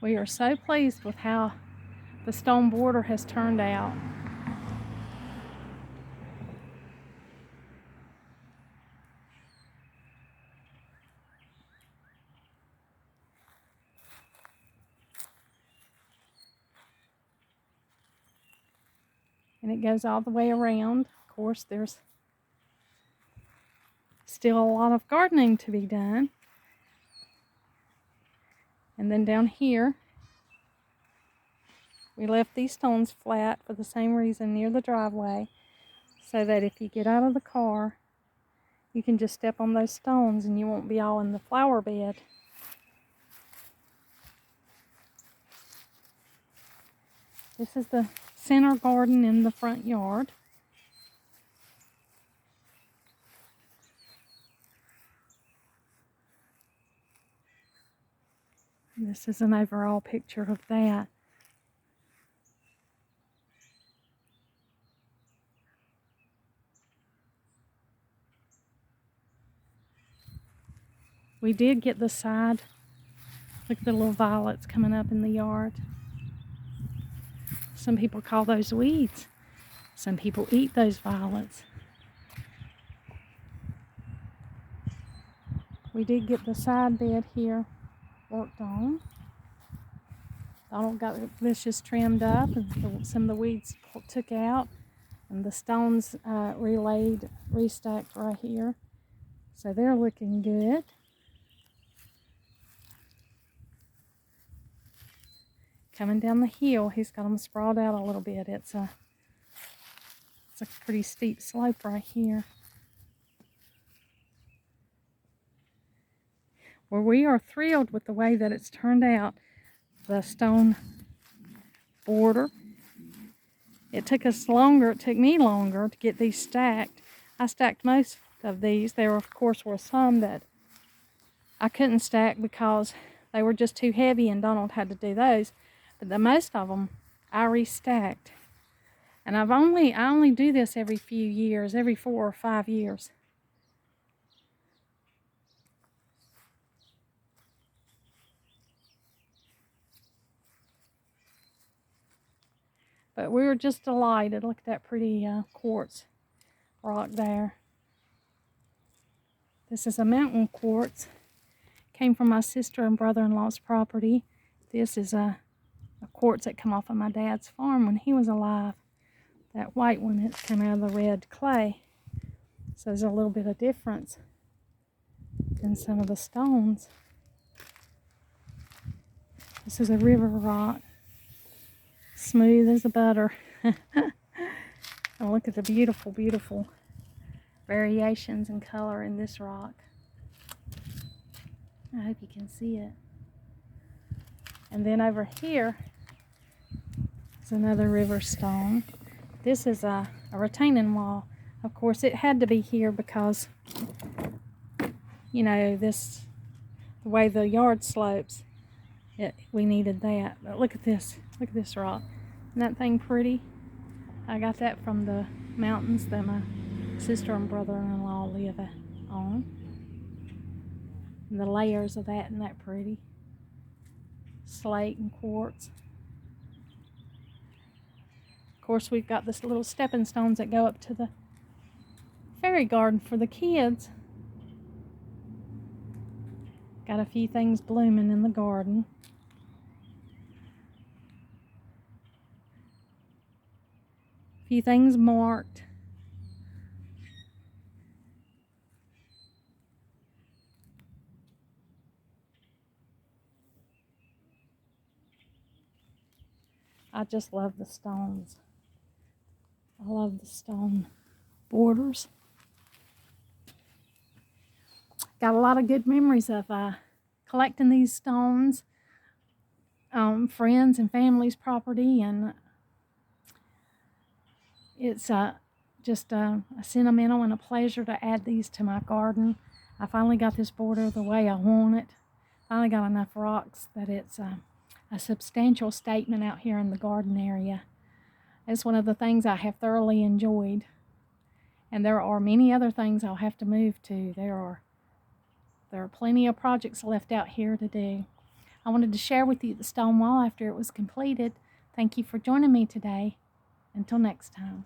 We are so pleased with how the stone border has turned out. And it goes all the way around. Of course, there's still a lot of gardening to be done. And then down here, we left these stones flat for the same reason near the driveway, so that if you get out of the car, you can just step on those stones and you won't be all in the flower bed. This is the center garden in the front yard. This is an overall picture of that. We did get the side. Look at the little violets coming up in the yard. Some people call those weeds. Some people eat those violets. We did get the side bed here worked on. Donald got this just trimmed up and some of the weeds took out, and the stones relaid, restacked right here. So they're looking good. Coming down the hill, he's got them sprawled out a little bit. It's a pretty steep slope right here. Well, we are thrilled with the way that it's turned out. The stone border. It took me longer to get these stacked. I stacked most of these. There, of course, were some that I couldn't stack because they were just too heavy, and Donald had to do those. But the most of them I restacked. And I only do this every few years, every 4 or 5 years. But we were just delighted. Look at that pretty quartz rock there. This is a mountain quartz. Came from my sister and brother-in-law's property. This is a quartz that came off of my dad's farm when he was alive. That white one, it's come out of the red clay. So there's a little bit of difference in some of the stones. This is a river rock. Smooth as a butter. And look at the beautiful, beautiful variations in color in this rock. I hope you can see it. And then over here is another river stone. This is a retaining wall. Of course, it had to be here because, you know, the way the yard slopes, we needed that. But look at this. Look at this rock. Isn't that thing pretty? I got that from the mountains that my sister and brother-in-law live on. And the layers of that, isn't that pretty? Slate and quartz. Of course, we've got this little stepping stones that go up to the fairy garden for the kids. Got a few things blooming in the garden. A few things marked. I just love the stones. I love the stone borders. Got a lot of good memories of collecting these stones on friends and family's property, and it's just a sentimental and a pleasure to add these to my garden. I finally got this border the way I want it. Finally got enough rocks that it's a substantial statement out here in the garden area. It's one of the things I have thoroughly enjoyed. And there are many other things I'll have to move to. There are plenty of projects left out here to do. I wanted to share with you the stone wall after it was completed. Thank you for joining me today. Until next time.